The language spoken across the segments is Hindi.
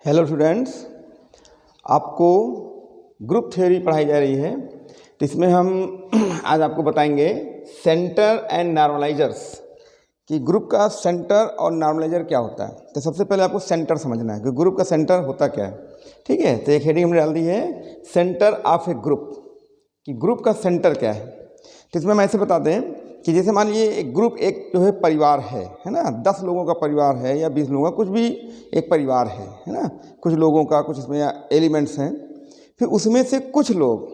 हेलो स्टूडेंट्स, आपको ग्रुप थ्योरी पढ़ाई जा रही है। तो इसमें हम आज आपको बताएंगे सेंटर एंड नॉर्मलाइजर्स कि ग्रुप का सेंटर और नॉर्मलाइजर क्या होता है। तो सबसे पहले आपको सेंटर समझना है कि ग्रुप का सेंटर होता क्या है। ठीक है, तो एक हेडिंग हमने डाल दी है सेंटर ऑफ ए ग्रुप, कि ग्रुप का सेंटर क्या है। तो इसमें हम ऐसे बता दें कि जैसे मान लीजिए एक ग्रुप एक जो है परिवार है ना, 10 लोगों का परिवार है या 20 लोगों का, कुछ भी एक परिवार है ना, कुछ लोगों का कुछ इसमें एलिमेंट्स हैं। फिर उसमें से कुछ लोग,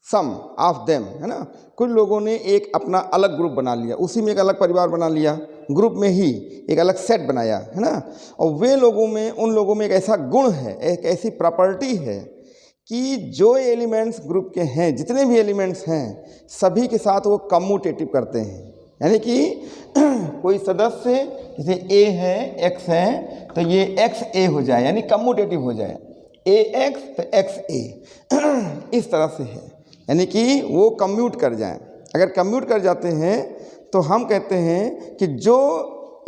सम ऑफ देम है ना, कुछ लोगों ने एक अपना अलग ग्रुप बना लिया, उसी में एक अलग परिवार बना लिया, ग्रुप में ही एक अलग सेट बनाया है ना। और वे लोगों में, उन लोगों में एक ऐसा गुण है, एक ऐसी प्रॉपर्टी है कि जो एलिमेंट्स ग्रुप के हैं, जितने भी एलिमेंट्स हैं, सभी के साथ वो कम्यूटेटिव करते हैं। यानी कि कोई सदस्य जैसे ए है, एक्स है, तो ये एक्स ए हो जाए, यानी कम्यूटेटिव हो जाए, ए एक्स तो एक्स ए इस तरह से है, यानी कि वो कम्यूट कर जाएं। अगर कम्यूट कर जाते हैं तो हम कहते हैं कि जो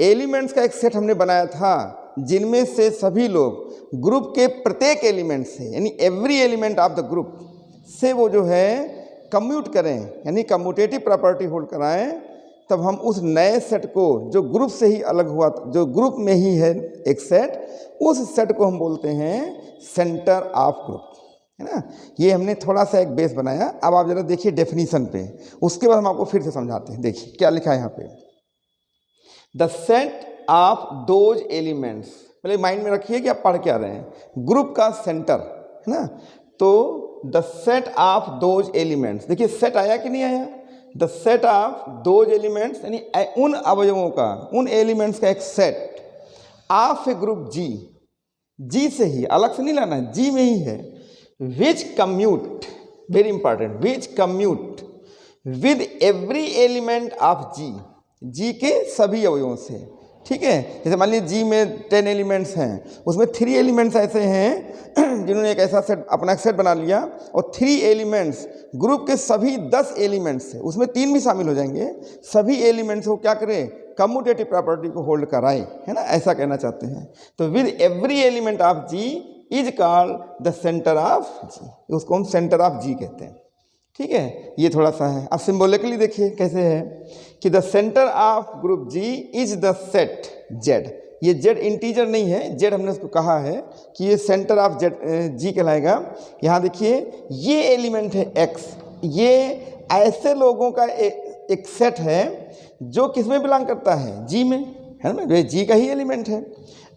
एलिमेंट्स का एक सेट हमने बनाया था, जिनमें से सभी लोग ग्रुप के प्रत्येक एलिमेंट से, यानी every element of the group से वो जो है कम्यूट करें, यानी कम्यूटेटिव प्रॉपर्टी होल्ड कराएं, तब हम उस नए सेट को, जो ग्रुप से ही अलग हुआ, जो ग्रुप में ही है एक सेट, उस सेट को हम बोलते हैं सेंटर ऑफ ग्रुप, है ना। ये हमने थोड़ा सा एक बेस बनाया। अब आप जरा देखिए डेफिनीशन पे, उसके बाद हम आपको फिर से समझाते हैं। देखिए क्या लिखा है यहाँ पे, the set of those elements. पहले माइंड में रखिए कि आप पढ़ क्या रहे हैं। ग्रुप का सेंटर है ना, तो the set of those elements, देखिए सेट आया कि नहीं आया, the set of those elements, यानी उन अवयवों का, उन एलिमेंट्स का एक सेट ऑफ ए ग्रुप जी, जी से ही, अलग से नहीं लाना है, जी में ही है, which commute, very important, which commute with every element of G, G के सभी अवयवों से। ठीक है, जैसे मान लीजिए जी में 10 एलिमेंट्स हैं, उसमें 3 एलिमेंट्स ऐसे हैं जिन्होंने एक ऐसा सेट, अपना एक सेट बना लिया, और 3 एलिमेंट्स ग्रुप के सभी 10 एलिमेंट्स से, उसमें 3 भी शामिल हो जाएंगे, सभी एलिमेंट्स को क्या करें, कम्यूटेटिव प्रॉपर्टी को होल्ड कराए, है ना, ऐसा कहना चाहते हैं। तो with every element of G is called the centre of G, उसको हम सेंटर ऑफ जी कहते हैं। ठीक है, ये थोड़ा सा है। अब सिंबॉलिकली देखिए कैसे है कि the centre of group G is the set Z. ये जेड इंटीजर नहीं है, जेड हमने उसको कहा है कि ये सेंटर ऑफ जेड जी कहलाएगा। यहाँ देखिए ये एलिमेंट है एक्स, ये ऐसे लोगों का एक सेट है जो किस में बिलोंग करता है, जी में, है ना, ये जी का ही एलिमेंट है।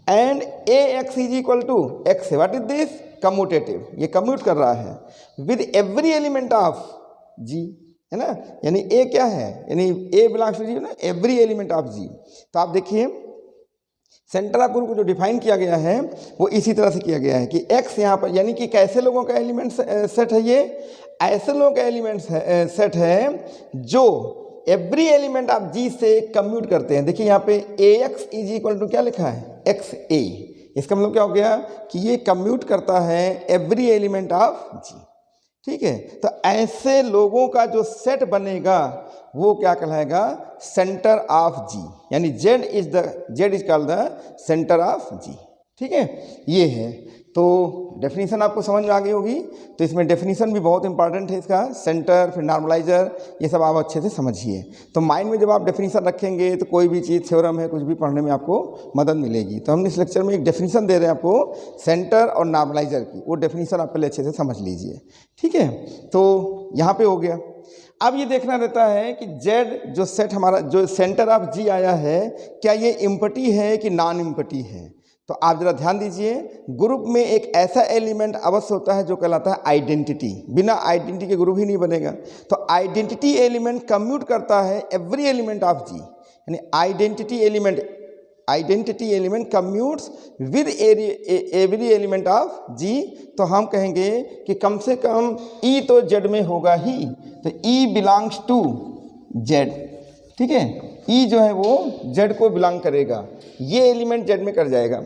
And a x is equal to x, what is this, commutative, ये कम्यूट कर रहा है with every element of G, है ना, यानी ए क्या है, यानी ए बिलोंग्स टू जी ना, एवरी एलिमेंट ऑफ जी। तो आप देखिए सेंटर ऑफ ग्रुप को जो डिफाइन किया गया है वो इसी तरह से किया गया है कि एक्स यहाँ पर, यानी कि कैसे लोगों का एलिमेंट सेट है, ये ऐसे लोगों का एलिमेंट सेट है जो एवरी एलिमेंट ऑफ जी से कम्यूट करते हैं। देखिए यहाँ पे ए एक्स इज इक्वल टू क्या लिखा है, एक्स ए, इसका मतलब क्या हो गया कि ये कम्यूट करता है एवरी एलिमेंट ऑफ जी। ठीक है, तो ऐसे लोगों का जो सेट बनेगा वो क्या कहलाएगा, सेंटर ऑफ जी, यानी Z is called the centre of G. ठीक है, ये है। तो डेफिनीशन आपको समझ में आ गई होगी। तो इसमें डेफिनीशन भी बहुत इंपॉर्टेंट है, इसका सेंटर, फिर नॉर्मलाइजर, ये सब आप अच्छे से समझिए। तो माइंड में जब आप डेफिनीशन रखेंगे तो कोई भी चीज़, थ्योरम है, कुछ भी पढ़ने में आपको मदद मिलेगी। तो हम इस लेक्चर में एक डेफिनीशन दे रहे हैं आपको सेंटर और नॉर्मलाइजर की, वो डेफिनीशन आप पहले अच्छे से समझ लीजिए। ठीक है, तो यहाँ पे हो गया। अब ये देखना रहता है कि जेड जो सेट हमारा, जो सेंटर ऑफ जी आया है, क्या ये इम्पटी है कि नॉन इम्पटी है। तो आप जरा ध्यान दीजिए, ग्रुप में एक ऐसा एलिमेंट अवश्य होता है जो कहलाता है आइडेंटिटी, बिना आइडेंटिटी के ग्रुप ही नहीं बनेगा। तो आइडेंटिटी एलिमेंट कम्यूट करता है एवरी एलिमेंट ऑफ जी, यानी identity element commutes with every element of G. तो हम कहेंगे कि कम से कम ई तो जेड में होगा ही, तो ई बिलोंग्स टू जेड। ठीक है, ई जो है वो जेड को बिलोंग करेगा, ये एलिमेंट जेड में कर जाएगा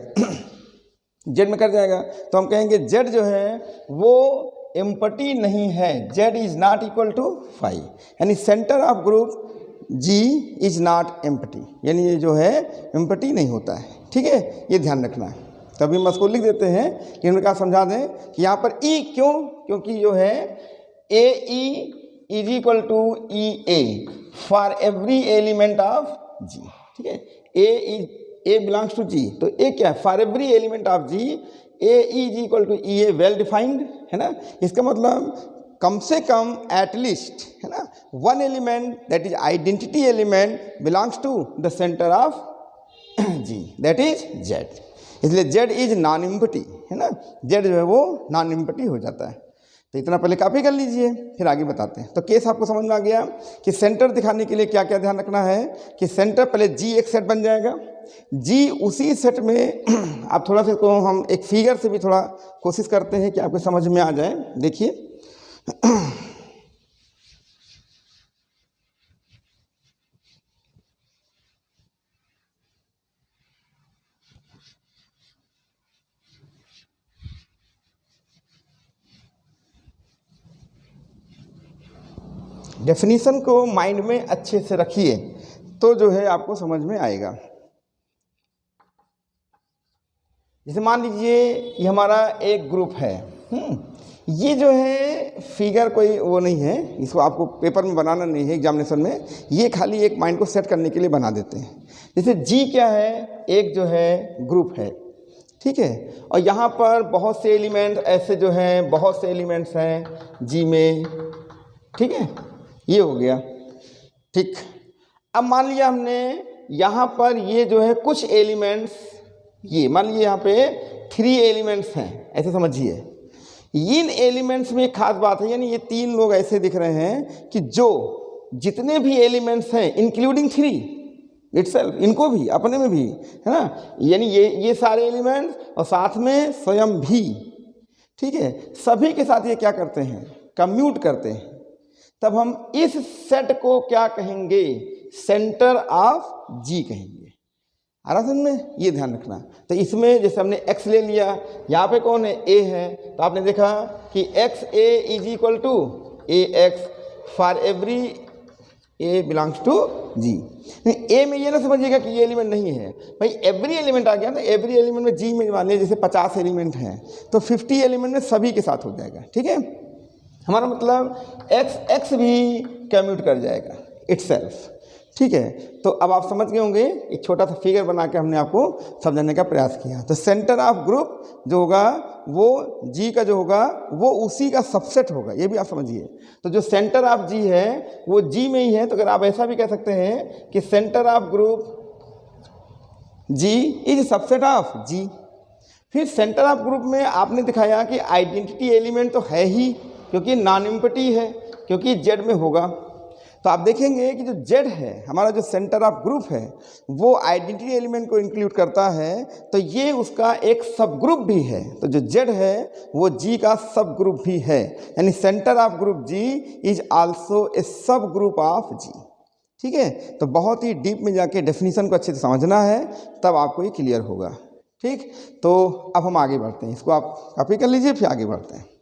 जेड में कर जाएगा। तो हम कहेंगे जेड जो है वो एम्पटी नहीं है, Z is not equal to 5, यानी centre of group G is not empty, यानी ये जो है एम्पटी नहीं होता है। ठीक है, ये ध्यान रखना है। तभी हम उसको लिख देते हैं कि उनका समझा दें कि यहाँ पर ई क्यों, क्योंकि जो है a e is equal to e a for every element of G. ठीक है, ए बिलोंग्स टू जी, तो ए क्या है, for every element of G a is equal to e a, well defined है ना। इसका मतलब कम से कम एटलीस्ट है ना one element that is identity element belongs to the centre of G, that is Z. इसलिए जेड इज नॉन एम्प्टी है ना, जेड जो है वो नॉन एम्प्टी हो जाता है। तो इतना पहले कॉपी कर लीजिए, फिर आगे बताते हैं। तो केस आपको समझ में आ गया कि सेंटर दिखाने के लिए क्या क्या ध्यान रखना है कि सेंटर पहले जी एक सेट बन जाएगा, जी उसी सेट में आप थोड़ा सा इसको हम एक फिगर से भी थोड़ा कोशिश करते हैं कि आपको समझ में आ जाए। देखिए डेफिनीशन को माइंड में अच्छे से रखिए तो जो है आपको समझ में आएगा। जैसे मान लीजिए ये हमारा एक ग्रुप है, ये जो है फिगर कोई वो नहीं है, इसको आपको पेपर में बनाना नहीं है एग्जामिनेशन में, ये खाली एक माइंड को सेट करने के लिए बना देते हैं। जैसे जी क्या है, एक जो है ग्रुप है, ठीक है, और यहाँ पर बहुत से एलिमेंट ऐसे जो हैं, बहुत से एलिमेंट्स हैं जी में, ठीक है, ये हो गया। ठीक, अब मान लिया हमने यहाँ पर ये जो है कुछ एलिमेंट्स, ये मान लीजिए यहाँ पे 3 एलिमेंट्स हैं, ऐसे समझिए। इन एलिमेंट्स में एक खास बात है, यानी ये 3 लोग ऐसे दिख रहे हैं कि जो जितने भी एलिमेंट्स हैं इंक्लूडिंग 3 इटसेल्फ, इनको भी अपने में भी है ना, यानी ये सारे एलिमेंट्स और साथ में स्वयं भी, ठीक है, सभी के साथ ये क्या करते हैं, कम्यूट करते हैं। तब हम इस सेट को क्या कहेंगे, सेंटर ऑफ जी कहेंगे। आ रहा समझ में, ये ध्यान रखना। तो इसमें जैसे हमने x ले लिया, यहाँ पे कौन है, a है, तो आपने देखा कि x a is equal to a x for every a belongs to g। a में ये ना समझिएगा कि ये एलिमेंट नहीं है भाई, एवरी एलिमेंट आ गया ना, एवरी एलिमेंट में g में मान लिया जैसे 50 एलिमेंट हैं तो 50 एलिमेंट में सभी के साथ हो जाएगा। ठीक है, हमारा मतलब x भी कम्यूट कर जाएगा इटसेल्फ। ठीक है, तो अब आप समझ गए होंगे, एक छोटा सा फिगर बना के हमने आपको समझाने का प्रयास किया। तो सेंटर ऑफ ग्रुप जो होगा वो जी का जो होगा वो उसी का सबसेट होगा, ये भी आप समझिए। तो जो सेंटर ऑफ जी है वो जी में ही है, तो अगर आप ऐसा भी कह सकते हैं कि center of group G is subset of G. फिर सेंटर ऑफ ग्रुप में आपने दिखाया कि आइडेंटिटी एलिमेंट तो है ही, क्योंकि नॉन एम्प्टी है, क्योंकि जेड में होगा। तो आप देखेंगे कि जो जेड है हमारा, जो सेंटर ऑफ ग्रुप है, वो आइडेंटिटी एलिमेंट को इंक्लूड करता है, तो ये उसका एक सब ग्रुप भी है। तो जो जेड है वो जी का सब ग्रुप भी है, यानी centre of group G is also a सब ग्रुप ऑफ जी। ठीक है, तो बहुत ही डीप में जाके डेफिनेशन को अच्छे से समझना है, तब आपको ये क्लियर होगा। ठीक, तो अब हम आगे बढ़ते हैं, इसको आप कॉपी कर लीजिए, फिर आगे बढ़ते हैं।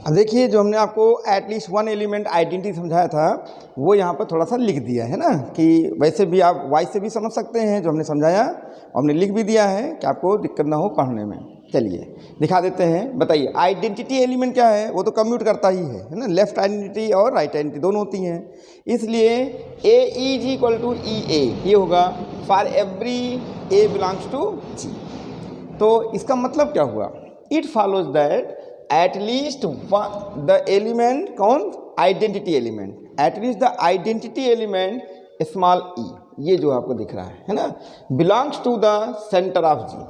अब देखिए, जो हमने आपको एटलीस्ट वन एलिमेंट आइडेंटिटी समझाया था वो यहाँ पर थोड़ा सा लिख दिया है ना, कि वैसे भी आप वाइस से भी समझ सकते हैं जो हमने समझाया, और हमने लिख भी दिया है कि आपको दिक्कत ना हो पढ़ने में। चलिए दिखा देते हैं। बताइए, आइडेंटिटी एलिमेंट क्या है, वो तो कम्यूट करता ही है ना, लेफ्ट आइडेंटिटी और राइट आइडेंटिटी दोनों होती हैं। इसलिए a is equal to e a, ये होगा for every a belongs to G. तो इसका मतलब क्या हुआ, it follows that at least the element, कौन, identity element, at least the identity element small e, ये जो आपको दिख रहा है ना, belongs to the centre of G,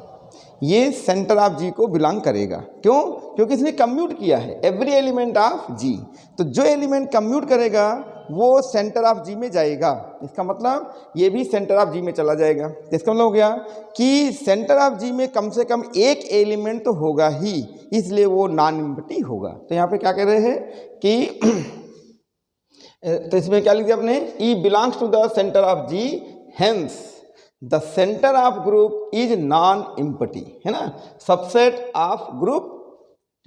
ये सेंटर ऑफ जी को बिलोंग करेगा। क्यों, क्योंकि इसने कम्यूट किया है एवरी एलिमेंट ऑफ जी। तो जो एलिमेंट कम्यूट करेगा वो सेंटर ऑफ जी में जाएगा, इसका मतलब ये भी सेंटर ऑफ जी में चला जाएगा। तो इसका मतलब हो गया कि सेंटर ऑफ जी में कम से कम एक एलिमेंट तो होगा ही, इसलिए वो नॉन एम्प्टी होगा। तो यहाँ पे क्या कह रहे हैं कि तो इसमें क्या लिख दिया आपने, e belongs to the centre of G, hence the centre of group is non empty, है ना, सबसेट ऑफ ग्रुप।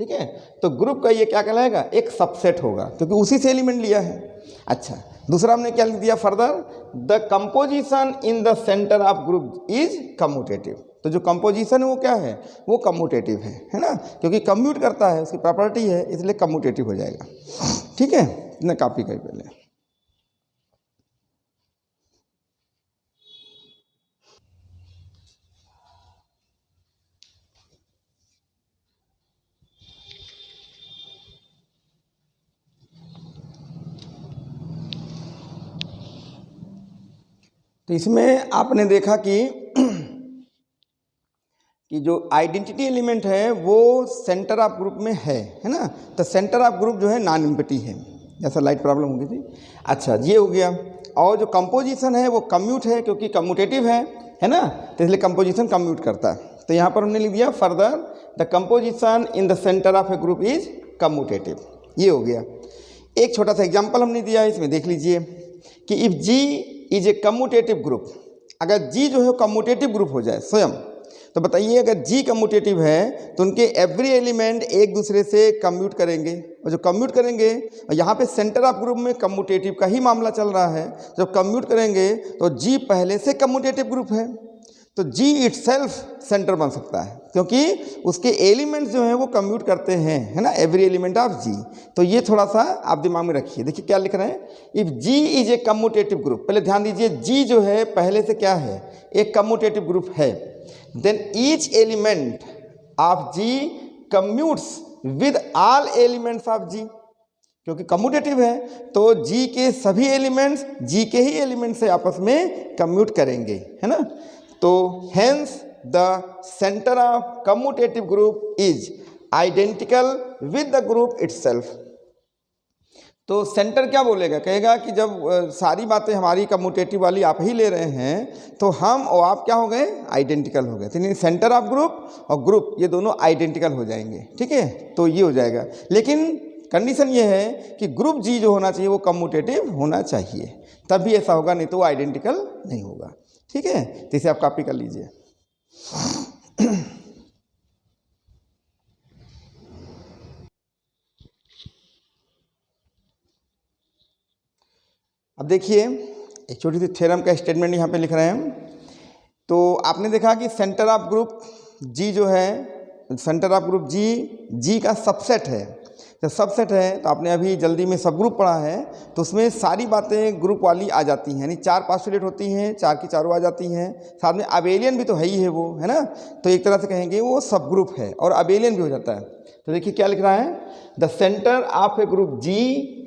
ठीक है। तो ग्रुप का ये क्या कहलाएगा, एक सबसेट होगा क्योंकि उसी से एलिमेंट लिया है। अच्छा, दूसरा हमने क्या लिख दिया further, the composition in the centre of group is commutative. तो जो कंपोजिशन है वो क्या है, वो कम्यूटेटिव है ना, क्योंकि कम्यूट करता है, उसकी प्रॉपर्टी है, इसलिए कम्यूटेटिव हो जाएगा। ठीक है, इतने कॉपी करी पहले। तो इसमें आपने देखा कि जो आइडेंटिटी एलिमेंट है वो सेंटर ऑफ ग्रुप में है ना। तो सेंटर ऑफ ग्रुप जो है नॉन एम्प्टी है, जैसा लाइट प्रॉब्लम हो गई थी। अच्छा, ये हो गया। और जो कंपोजिशन है वो कम्यूट है क्योंकि कम्यूटेटिव है ना, तो इसलिए कंपोजिशन कम्यूट करता है। तो यहाँ पर हमने लिख दिया further the composition in the centre of a group is commutative. ये हो गया। एक छोटा सा एग्जाम्पल हमने दिया है, इसमें देख लीजिए कि if G is a commutative group, अगर जी जो है कम्यूटेटिव ग्रुप हो जाए स्वयं, तो बताइए अगर जी कम्यूटेटिव है तो उनके एवरी एलिमेंट एक दूसरे से कम्यूट करेंगे, और जो कम्यूट करेंगे, और यहाँ पे सेंटर ऑफ ग्रुप में कम्यूटेटिव का ही मामला चल रहा है, जब कम्यूट करेंगे तो जी पहले से कम्यूटेटिव ग्रुप है, तो जी इटसेल्फ सेंटर बन सकता है क्योंकि उसके एलिमेंट्स जो हैं वो कम्यूट करते हैं, है ना, एवरी एलिमेंट ऑफ जी। तो ये थोड़ा सा आप दिमाग में रखिए। देखिए क्या लिख रहे हैं, if G is a commutative group, पहले ध्यान दीजिए जी जो है पहले से क्या है, एक कम्यूटेटिव ग्रुप है, then each element of G commutes with all elements of G, क्योंकि कम्यूटेटिव है तो जी के सभी एलिमेंट्स जी के ही एलिमेंट से आपस में कम्यूट करेंगे, है ना। तो hence the centre of commutative group is identical with the group itself. तो सेंटर क्या बोलेगा, कहेगा कि जब सारी बातें हमारी कम्यूटेटिव वाली आप ही ले रहे हैं तो हम और आप क्या हो गए, आइडेंटिकल हो गए। तो सेंटर ऑफ ग्रुप और ग्रुप ये दोनों आइडेंटिकल हो जाएंगे, ठीक है। तो ये हो जाएगा, लेकिन कंडीशन ये है कि ग्रुप जी जो होना चाहिए वो कम्यूटेटिव होना चाहिए, तभी ऐसा होगा, नहीं तो वो आइडेंटिकल नहीं होगा, ठीक है। तो इसे आप कॉपी कर लीजिए। अब देखिए एक छोटी सी थ्योरम का स्टेटमेंट यहाँ पे लिख रहे हैं। तो आपने देखा कि सेंटर ऑफ ग्रुप जी जो है, सेंटर ऑफ ग्रुप जी का सबसेट है। जब सबसेट है तो आपने अभी जल्दी में सब ग्रुप पढ़ा है, तो उसमें सारी बातें ग्रुप वाली आ जाती हैं, यानी 4 पास्टुलेट होती हैं, 4 की चारों आ जाती हैं, साथ में अबेलियन भी तो है ही है वो, है ना। तो एक तरह से कहेंगे वो सब ग्रुप है और अबेलियन भी हो जाता है। तो देखिए क्या लिख रहा है, the centre of a group G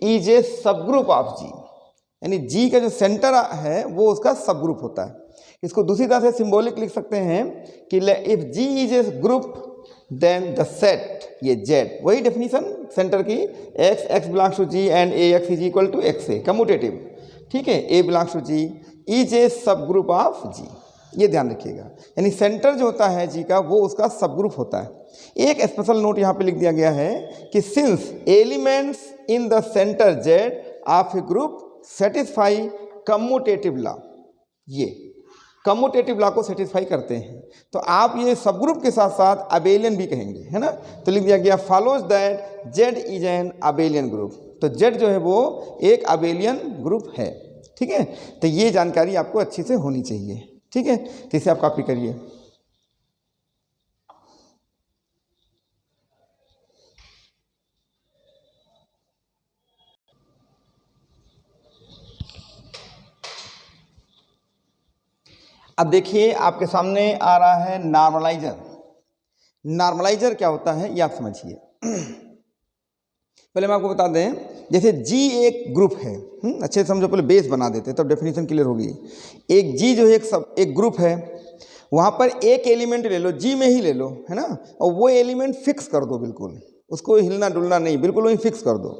is a सब ग्रुप ऑफ जी, यानी जी का जो सेंटर है वो उसका सब ग्रुप होता है। इसको दूसरी तरह से सिंबॉलिक लिख सकते हैं कि if G is a group then the set, ये जेड, वही डेफिनेशन सेंटर की, x belongs to G and a x is equal to x a, commutative, ठीक है। A belongs to G is a सब ग्रुप ऑफ जी, ये ध्यान रखिएगा। यानी सेंटर जो होता है जी का वो उसका सब ग्रुप होता है। एक स्पेशल नोट यहाँ पे लिख दिया गया है कि since elements in the centre Z of a group satisfy commutative law, ये कम्यूटेटिव लॉ को सेटिस्फाई करते हैं, तो आप ये सब ग्रुप के साथ साथ अबेलियन भी कहेंगे, है ना। तो लिख दिया गया follows that Z is an abelian group, तो जेड जो है वो एक अबेलियन ग्रुप है, ठीक है। तो ये जानकारी आपको अच्छी से होनी चाहिए, ठीक है। तो इसे आप कॉपी करिए। अब देखिए आपके सामने आ रहा है नॉर्मलाइजर। नॉर्मलाइजर क्या होता है ये आप समझिए। पहले मैं आपको बता दें, जैसे जी एक ग्रुप है, अच्छे से समझो, पहले बेस बना देते तब डेफिनेशन क्लियर होगी। एक जी जो है एक ग्रुप है, वहाँ पर एक एलिमेंट ले लो, जी में ही ले लो, है ना, और वो एलिमेंट फिक्स कर दो, बिल्कुल उसको हिलना डुलना नहीं, बिल्कुल वही फिक्स कर दो।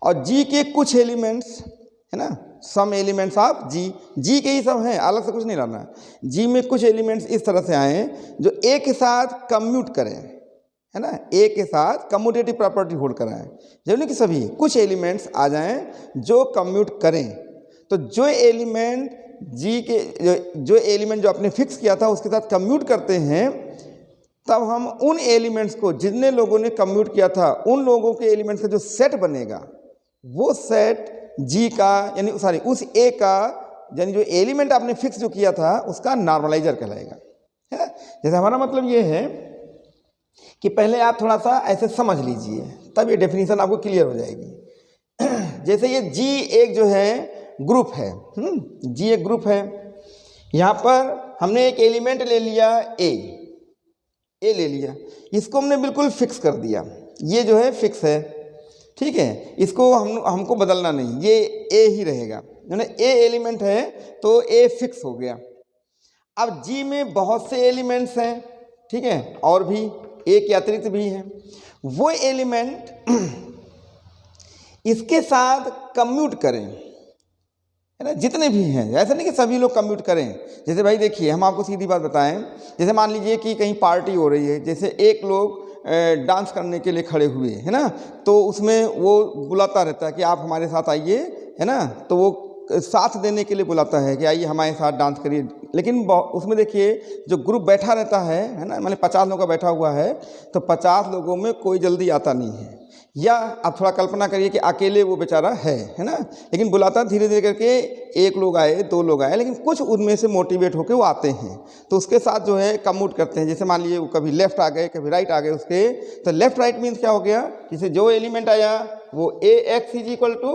और जी के कुछ एलिमेंट्स, है ना, सम एलिमेंट्स ऑफ जी के ही सब हैं, अलग से कुछ नहीं लाना है। जी में कुछ एलिमेंट्स इस तरह से आए जो एक के साथ कम्यूट करें, है ना, एक के साथ कम्यूटेटिव प्रॉपर्टी होल्ड कराएं, जब नहीं कि सभी कुछ एलिमेंट्स आ जाएं जो कम्यूट करें। तो जो एलिमेंट जी के जो एलिमेंट जो आपने फिक्स किया था उसके साथ कम्यूट करते हैं, तब हम उन एलिमेंट्स को जितने लोगों ने कम्यूट किया था उन लोगों के एलिमेंट्स का जो सेट बनेगा वो सेट जी का यानी उस ए का यानी जो एलिमेंट आपने फिक्स जो किया था उसका नॉर्मलाइजर कहलाएगा, है ना। जैसे हमारा मतलब ये है कि पहले आप थोड़ा सा ऐसे समझ लीजिए तब ये डेफिनेशन आपको क्लियर हो जाएगी। जैसे ये जी एक जो है ग्रुप है, जी एक ग्रुप है। यहाँ पर हमने एक एलिमेंट ले लिया ए ले लिया, इसको हमने बिल्कुल फिक्स कर दिया, ये जो है फिक्स है, ठीक है। इसको हमको बदलना नहीं, ये ए ही रहेगा, यानी ए एलिमेंट है तो ए फिक्स हो गया। अब जी में बहुत से एलिमेंट्स हैं, ठीक है, और भी ए के अतिरिक्त भी हैं। वो एलिमेंट इसके साथ कम्यूट करें, है ना, जितने भी हैं, ऐसा नहीं कि सभी लोग कम्यूट करें। जैसे भाई देखिए हम आपको सीधी बात बताएं, जैसे मान लीजिए कि कहीं पार्टी हो रही है, जैसे एक लोग डांस करने के लिए खड़े हुए, है ना, तो उसमें वो बुलाता रहता है कि आप हमारे साथ आइए, है ना, तो वो साथ देने के लिए बुलाता है कि आइए हमारे साथ डांस करिए। लेकिन उसमें देखिए जो ग्रुप बैठा रहता है ना, माने 50 लोगों का बैठा हुआ है, तो 50 लोगों में कोई जल्दी आता नहीं है। या आप थोड़ा कल्पना करिए कि अकेले वो बेचारा है ना, लेकिन बुलाता धीरे धीरे करके, एक लोग आए, 2 लोग आए, लेकिन कुछ उनमें से मोटिवेट होकर वो आते हैं, तो उसके साथ जो है कम्यूट करते हैं। जैसे मान लीजिए वो कभी लेफ्ट आ गए, कभी राइट आ गए उसके, तो लेफ्ट राइट मीन्स क्या हो गया, जैसे जो एलिमेंट आया वो a x is equal to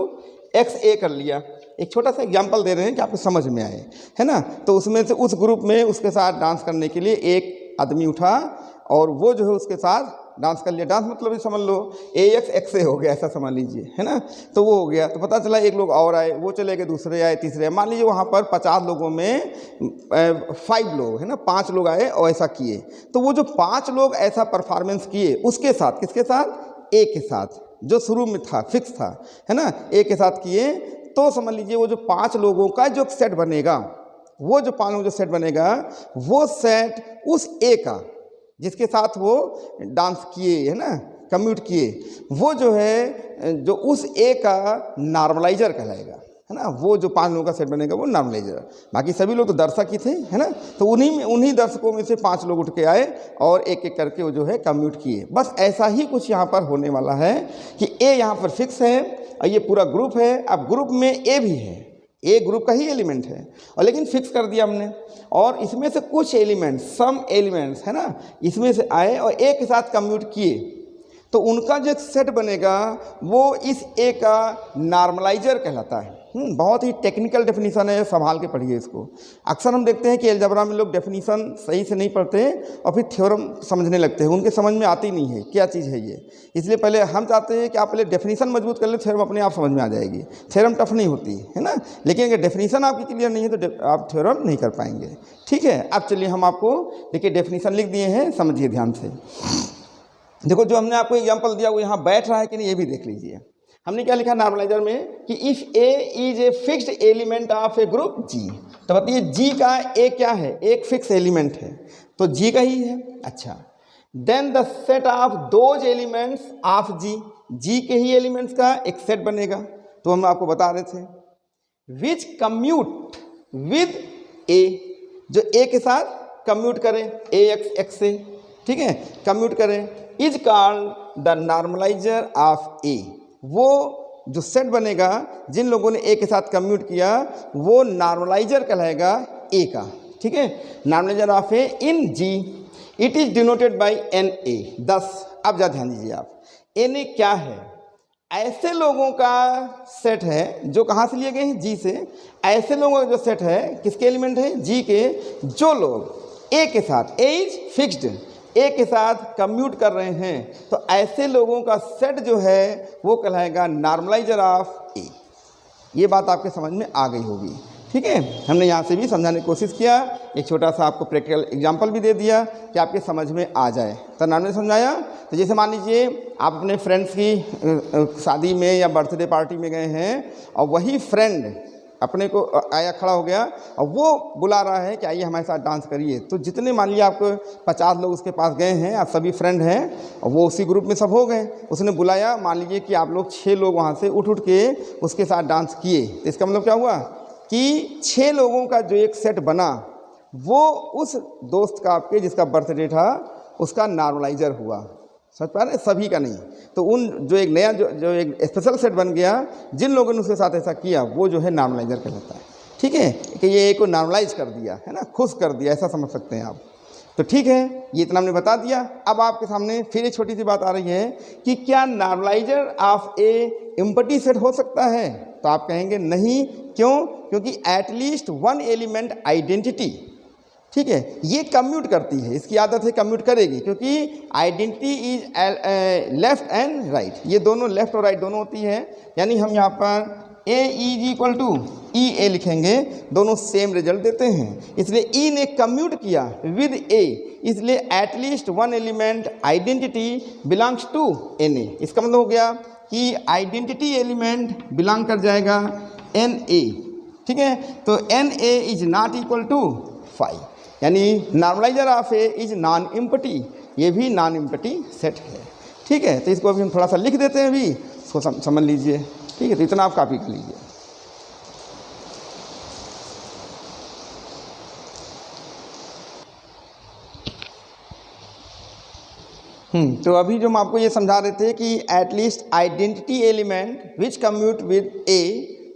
x a कर लिया। एक छोटा सा एग्जाम्पल दे रहे हैं कि आपको समझ में आए, है ना। तो उसमें से उस ग्रुप में उसके साथ डांस करने के लिए एक आदमी उठा और वो जो है उसके साथ डांस कर लिया। डांस मतलब समझ लो ए एक्स एक्स ए हो गया, ऐसा समझ लीजिए, है ना। तो वो हो गया, तो पता चला एक लोग और आए, वो चले गए, दूसरे आए, तीसरे आए। मान लीजिए वहाँ पर 50 लोगों में 5 लोग, है ना, 5 लोग आए और ऐसा किए। तो वो जो 5 लोग ऐसा परफॉर्मेंस किए उसके साथ, किसके साथ, ए के साथ, जो शुरू में था, फिक्स था, है ना, ए के साथ किए, तो समझ लीजिए वो जो 5 लोगों का जो सेट बनेगा, वो जो 5 लोगों जो सेट बनेगा, वो सेट उस ए का जिसके साथ वो डांस किए, है ना, कम्यूट किए, वो जो है जो उस ए का नॉर्मलाइजर कहलाएगा, है ना। वो जो 5 लोगों का सेट बनेगा वो नॉर्मलाइजर। बाकी सभी लोग तो दर्शक ही थे, है ना, तो उन्हीं दर्शकों में से 5 लोग उठ के आए और एक एक करके वो जो है कम्यूट किए। बस ऐसा ही कुछ यहाँ पर होने वाला है कि ए यहाँ पर फिक्स है और ये पूरा ग्रुप है। अब ग्रुप में ए भी है, ए ग्रुप का ही एलिमेंट है, और लेकिन फिक्स कर दिया हमने, और इसमें से कुछ एलिमेंट्स, सम एलिमेंट्स, है ना, इसमें से आए और ए के साथ कम्यूट किए, तो उनका जो सेट बनेगा वो इस ए का नॉर्मलाइजर कहलाता है। बहुत ही टेक्निकल डेफिनीशन है, संभाल के पढ़िए इसको। अक्सर हम देखते हैं कि अलजबरा में लोग डेफिनीशन सही से नहीं पढ़ते और फिर थ्योरम समझने लगते हैं, उनके समझ में आती नहीं है क्या चीज़ है ये। इसलिए पहले हम चाहते हैं कि आप पहले डेफिनीशन मजबूत कर ले, थ्योरम अपने आप समझ में आ जाएगी। थ्योरम टफ नहीं होती है ना, लेकिन अगर डेफिनीशन आपकी क्लियर नहीं है तो आप थ्योरम नहीं कर पाएंगे, ठीक है। अब चलिए हम आपको देखिए डेफिनीशन लिख दिए हैं, समझिए ध्यान से। देखो जो हमने आपको एग्जाम्पल दिया वो यहाँ बैठ रहा है कि नहीं ये भी देख लीजिए। हमने क्या लिखा नॉर्मलाइजर में कि if a is a fixed element of a group G, तो बताइए जी का ए क्या है, एक फिक्स एलिमेंट है, तो जी का ही है। अच्छा, then the set of those elements of G, G के ही एलिमेंट्स का एक सेट बनेगा, तो हम आपको बता रहे थे विच कम्यूट विद ए, जो ए के साथ कम्यूट करें, ए एक्स एक्स से, ठीक है, कम्यूट करें, is called the normaliser of a. वो जो सेट बनेगा जिन लोगों ने ए के साथ कम्यूट किया वो नॉर्मलाइजर कहलाएगा ए का, ठीक है। Normaliser of a in G, it is denoted by N a. 10, अब जा ध्यान दीजिए आप, एन ए क्या है, ऐसे लोगों का सेट है जो कहाँ से लिए गए हैं, जी से। ऐसे लोगों का जो सेट है किसके एलिमेंट है, जी के, जो लोग ए के साथ, ए इज फिक्स्ड, ए के साथ कम्यूट कर रहे हैं, तो ऐसे लोगों का सेट जो है वो कहलाएगा नॉर्मलाइजर ऑफ ए। ये बात आपके समझ में आ गई होगी, ठीक है। हमने यहाँ से भी समझाने की कोशिश किया, एक छोटा सा आपको प्रैक्टिकल एग्जांपल भी दे दिया कि आपके समझ में आ जाए। तो नॉर्मल समझाया, तो जैसे मान लीजिए आप अपने फ्रेंड्स की शादी में या बर्थडे पार्टी में गए हैं और वही फ्रेंड अपने को आया, खड़ा हो गया और वो बुला रहा है कि आइए हमारे साथ डांस करिए। तो जितने मान लिया आपको 50 लोग उसके पास गए हैं, आप सभी फ्रेंड हैं और वो उसी ग्रुप में सब हो गए, उसने बुलाया, मान लीजिए कि आप लोग 6 लोग वहाँ से उठ के उसके साथ डांस किए, तो इसका मतलब क्या हुआ कि 6 लोगों का जो एक सेट बना वो उस दोस्त का, आपके जिसका बर्थडे था, उसका नॉर्मलाइजर हुआ। समझ पा रहे हैं? सभी का नहीं। तो उन जो एक नया जो एक स्पेशल सेट बन गया, जिन लोगों ने उसके साथ ऐसा किया, वो जो है नॉर्मलाइजर कहलाता है। ठीक है, कि ये एक को नॉर्मलाइज कर दिया है ना, खुश कर दिया, ऐसा समझ सकते हैं आप। तो ठीक है, ये इतना हमने बता दिया। अब आपके सामने फिर एक छोटी सी बात आ रही है कि क्या normaliser of A empty set हो सकता है? तो आप कहेंगे नहीं। क्यों? क्योंकि एटलीस्ट वन एलिमेंट आइडेंटिटी, ठीक है, ये कम्यूट करती है, इसकी आदत है कम्यूट करेगी, क्योंकि identity is left and right, ये दोनों लेफ्ट और राइट दोनों होती है। यानी हम यहाँ पर ए इज इक्वल टू ई ए लिखेंगे, दोनों सेम रिजल्ट देते हैं। इसलिए ई ने कम्यूट किया विद ए, इसलिए at least one element identity belongs to N a. इसका मतलब हो गया कि आइडेंटिटी एलिमेंट बिलोंग कर जाएगा एन ए। ठीक है, तो N A is not equal to 5, यानी normaliser of A is non empty, ये भी नॉन एम्प्टी सेट है। ठीक है, तो इसको अभी हम थोड़ा सा लिख देते हैं, अभी इसको समझ लीजिए। ठीक है, तो इतना आप कॉपी कर लीजिए। तो अभी जो हम आपको ये समझा रहे थे कि at least identity element which commute with a,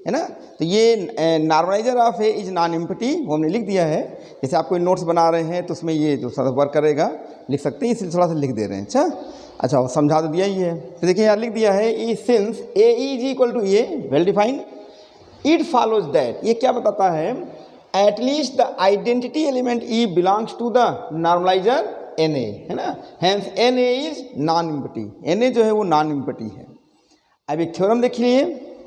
है ना, तो ये normaliser of A is non empty, वो हमने लिख दिया है। जैसे आप कोई नोट्स बना रहे हैं तो उसमें ये जो थोड़ा वर्क करेगा, लिख सकते हैं, इसलिए थोड़ा सा लिख दे रहे हैं। अच्छा समझा तो दिया ही है। तो देखिए यार लिख दिया है, e since a is equal to a, well defined, it follows that, ये क्या बताता है, at least the identity element e belongs to the normalizer N ए, है ना, hence N A is non empty, N A जो है वो नॉन एम्प्टी है। अब एक थ्योरम देखिए,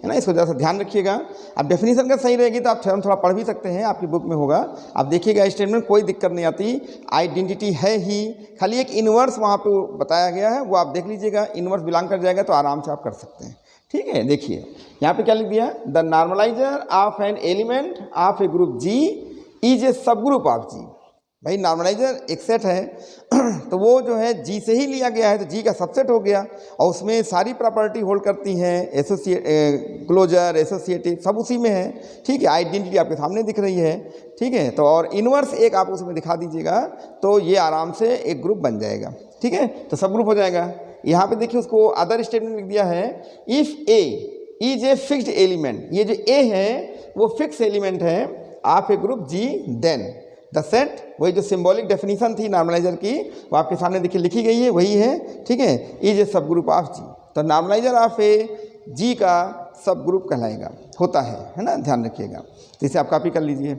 है ना, इसको ज़रा ध्यान रखिएगा। अब डेफिनेशन का सही रहेगी तो आप थ्योरम थोड़ा पढ़ भी सकते हैं, आपकी बुक में होगा। आप देखिएगा स्टेटमेंट कोई दिक्कत नहीं आती, आइडेंटिटी है ही, खाली एक इन्वर्स वहाँ पे बताया गया है, वो आप देख लीजिएगा, इन्वर्स बिलोंग कर जाएगा तो आराम से आप कर सकते हैं। ठीक है, देखिए यहाँ पे क्या लिख दिया, the normaliser of an element of a group G is a सब ग्रुप ऑफ जी। भाई नॉर्मलाइजर एक सेट है तो वो जो है जी से ही लिया गया है, तो जी का सबसेट हो गया, और उसमें सारी प्रॉपर्टी होल्ड करती हैं, क्लोजर, एसोसिएटिव, सब उसी में है। ठीक है, आइडेंटिटी आपके सामने दिख रही है। ठीक है, तो और इन्वर्स एक आप उसमें दिखा दीजिएगा तो ये आराम से एक ग्रुप बन जाएगा। ठीक है, तो सब ग्रुप हो जाएगा। यहाँ पे देखिए उसको अदर स्टेटमेंट लिख दिया है, if a is a fixed element, ये जो ए है वो फिक्स एलिमेंट है of a group G, then the set, वही जो सिंबॉलिक डेफिनेशन थी नॉर्मलाइजर की, वो आपके सामने देखिए लिखी गई है, वही है। ठीक है, इज ए सब ग्रुप ऑफ जी, तो नॉर्मलाइजर ऑफ ए जी का सब ग्रुप कहलाएगा, होता है ना, ध्यान रखिएगा। तो इसे आप कॉपी कर लीजिए।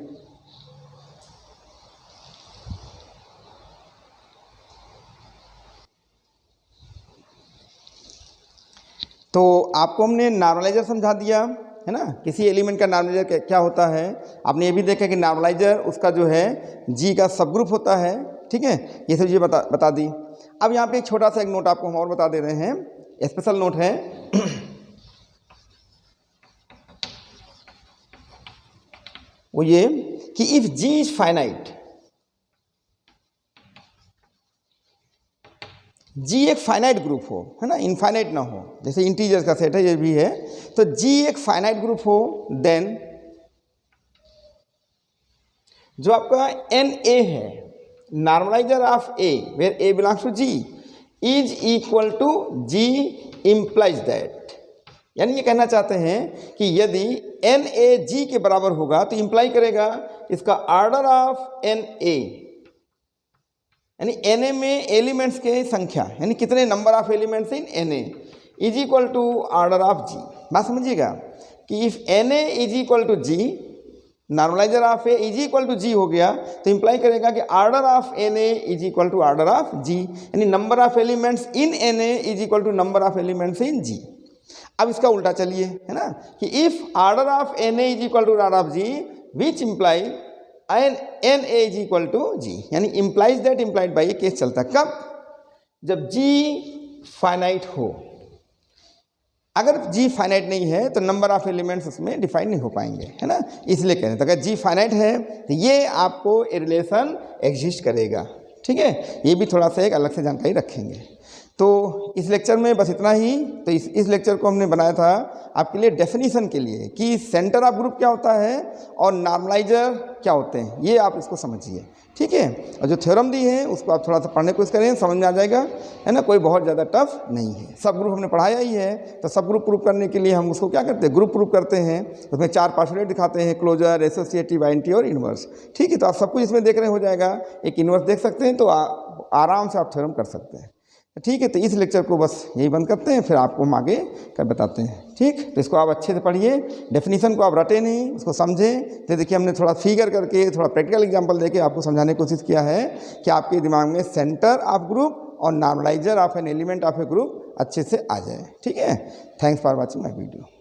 तो आपको हमने नॉर्मलाइजर समझा दिया, है ना, किसी एलिमेंट का नॉर्मलाइजर क्या होता है। आपने ये भी देखा कि नॉर्मलाइजर उसका जो है जी का सब ग्रुप होता है। ठीक है, ये सब चीज़ें बता दी। अब यहाँ पे एक छोटा सा एक नोट आपको हम और बता दे रहे हैं, स्पेशल नोट है वो ये कि इफ जी इज फाइनाइट, जी एक फाइनाइट ग्रुप हो, है ना, इनफाइनाइट ना हो, जैसे इंटीजर्स का सेट है ये भी है, तो जी एक फाइनाइट ग्रुप हो, देन जो आपका एन ए है, normaliser of a where a belongs to G is equal to G implies that, यानी ये कहना चाहते हैं कि यदि एन ए जी के बराबर होगा तो इम्प्लाई करेगा इसका ऑर्डर ऑफ एन ए, यानी एन ए में एलिमेंट्स के संख्या, यानी कितने number of elements in N A is equal to order of G. बात समझिएगा कि if N A is equal to G, normalizer of A is equal to G हो गया, तो इंप्लाई करेगा कि order of N A is equal to order of G, यानी number of elements in N A is equal to number of elements in G. अब इसका उल्टा चलिए, है ना, कि if order of N A is equal to order of G which imply N A is equal to G, यानी इम्प्लाइज दैट इम्प्लाइड बाई, ये केस चलता है कब, जब जी फाइनाइट हो। अगर जी फाइनाइट नहीं है तो नंबर ऑफ एलिमेंट्स उसमें डिफाइन नहीं हो पाएंगे, है ना, इसलिए कह रहे हैं। तो अगर जी फाइनाइट है तो ये आपको रिलेशन एग्जिस्ट करेगा। ठीक है, ये भी थोड़ा सा एक अलग से जानकारी रखेंगे। तो इस लेक्चर में बस इतना ही। तो इस लेक्चर को हमने बनाया था आपके लिए डेफिनीशन के लिए कि सेंटर ऑफ ग्रुप क्या होता है और नॉर्मलाइजर क्या होते हैं, ये आप इसको समझिए, ठीक है। और जो थ्योरम दी है उसको आप थोड़ा सा पढ़ने की कोशिश करें, समझ में आ जाएगा, है ना। कोई बहुत ज़्यादा टफ नहीं है, सब ग्रुप हमने पढ़ाया ही है। तो सब ग्रुप प्रूव करने के लिए हम उसको क्या करते हैं, ग्रुप प्रूव करते हैं। उसमें 4 पार्टुलेट दिखाते हैं, क्लोजर, एसोसिएटिव, आइडेंटिटी और इन्वर्स, ठीक है। तो आप सब कुछ इसमें देख रहे हो जाएगा। एक इन्वर्स देख सकते हैं तो आराम से आप थ्योरम कर सकते हैं, ठीक है। तो इस लेक्चर को बस यही बंद करते हैं, फिर आपको हम आगे कर बताते हैं, ठीक। तो इसको आप अच्छे से पढ़िए, डेफिनीशन को आप रटे नहीं, उसको समझें। तो देखिए हमने थोड़ा फिगर करके, थोड़ा प्रैक्टिकल एग्जांपल देके आपको समझाने की कोशिश किया है कि आपके दिमाग में सेंटर ऑफ ग्रुप और normaliser of an element of a group अच्छे से आ जाए, ठीक है। Thanks for watching my video.